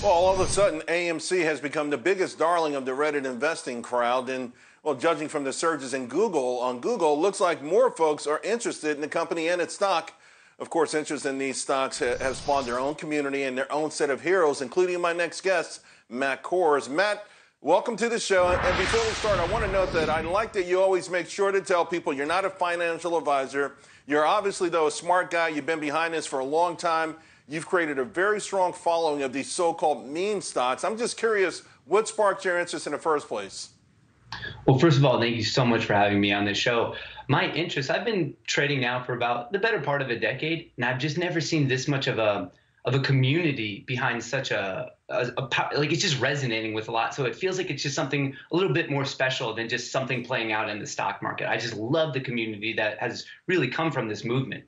Well, all of a sudden, AMC has become the biggest darling of the Reddit investing crowd. And, well, judging from the surges in Google, looks like more folks are interested in the company and its stock. Of course, interest in these stocks have spawned their own community and their own set of heroes, including my next guest, Matt Kohrs. Matt, welcome to the show. And before we start, I want to note that I like that you always make sure to tell people you're not a financial advisor. You're obviously, though, a smart guy. You've been behind this for a long time. You've created a very strong following of these so-called meme stocks. I'm just curious, what sparked your interest in the first place? Well, first of all, thank you so much for having me on this show. My interest, I've been trading now for about the better part of a decade, and I've just never seen this much of a community behind such like it's just resonating with a lot. So it feels like it's just something a little bit more special than just something playing out in the stock market. I just love the community that has really come from this movement.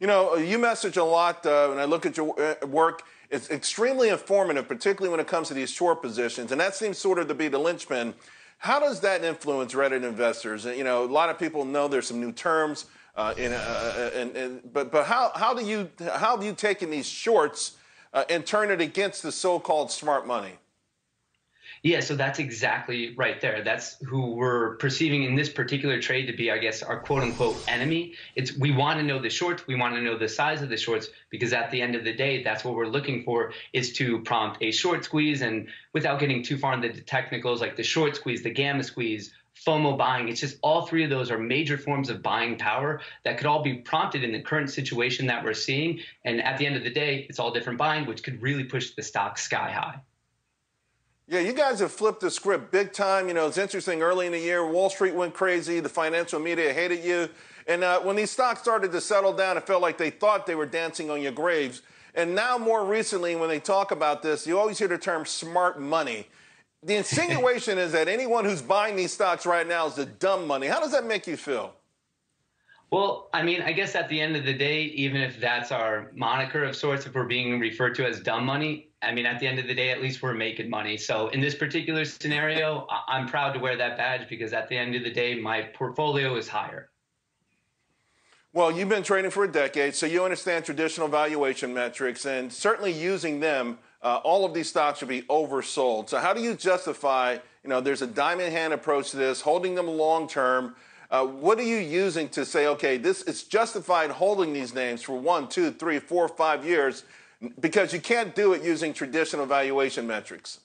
You know, you message a lot when I look at your work. It's extremely informative, particularly when it comes to these short positions, and that seems sort of to be the linchpin. How does that influence Reddit investors? You know, a lot of people know there's some new terms, but how have you taken these shorts and turned it against the so-called smart money? Yeah, so that's exactly right there. That's who we're perceiving in this particular trade to be, I guess, our quote-unquote enemy. We want to know the shorts. We want to know the size of the shorts, because at the end of the day, that's what we're looking for, is to prompt a short squeeze. And without getting too far into the technicals, like the short squeeze, the gamma squeeze, FOMO buying, it's just all three of those are major forms of buying power that could all be prompted in the current situation that we're seeing. And at the end of the day, it's all different buying, which could really push the stock sky high. Yeah, you guys have flipped the script big time. You know, it's interesting. Early in the year, Wall Street went crazy. The financial media hated you. And when these stocks started to settle down, it felt like they thought they were dancing on your graves. And now, more recently, when they talk about this, you always hear the term smart money. The insinuation is that anyone who's buying these stocks right now is the dumb money. How does that make you feel? Well, I mean, I guess at the end of the day, even if that's our moniker of sorts, if we're being referred to as dumb money, I mean, at the end of the day, at least we're making money. So in this particular scenario, I'm proud to wear that badge, because at the end of the day, my portfolio is higher. Well, you've been trading for a decade, so you understand traditional valuation metrics, and certainly using them, all of these stocks should be oversold. So how do you justify, you know, there's a diamond hand approach to this, holding them long term? What are you using to say, okay, this is justified holding these names for 1, 2, 3, 4, 5 years, because you can't do it using traditional valuation metrics?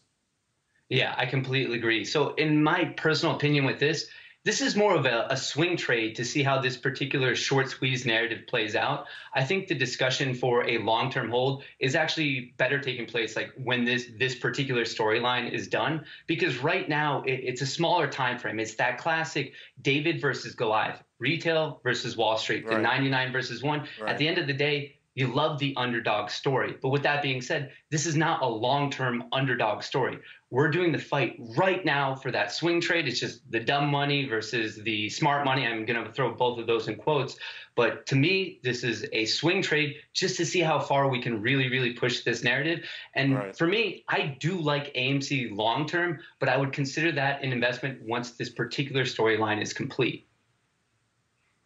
Yeah, I completely agree. So in my personal opinion with this is more of a swing trade to see how this particular short squeeze narrative plays out. I think the discussion for a long-term hold is actually better taking place like when this particular storyline is done, because right now it's a smaller time frame. It's that classic David versus Goliath, retail versus Wall Street, the 99 versus 1. Right. At the end of the day, you love the underdog story. But with that being said, this is not a long-term underdog story. We're doing the fight right now for that swing trade. It's just the dumb money versus the smart money. I'm going to throw both of those in quotes. But to me, this is a swing trade just to see how far we can really, really push this narrative. And for me, I do like AMC long-term, but I would consider that an investment once this particular storyline is complete.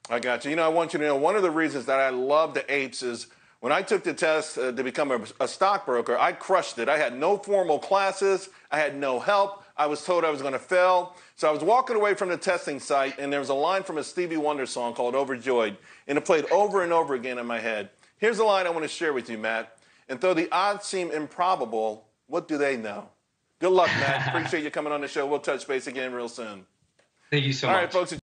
I got you. You know, I want you to know one of the reasons that I love the Apes is when I took the test to become a stockbroker, I crushed it. I had no formal classes. I had no help. I was told I was going to fail. So I was walking away from the testing site, and there was a line from a Stevie Wonder song called Overjoyed, and it played over and over again in my head. Here's a line I want to share with you, Matt. And though the odds seem improbable, what do they know? Good luck, Matt. Appreciate you coming on the show. We'll touch base again real soon. Thank you so much. All right, folks.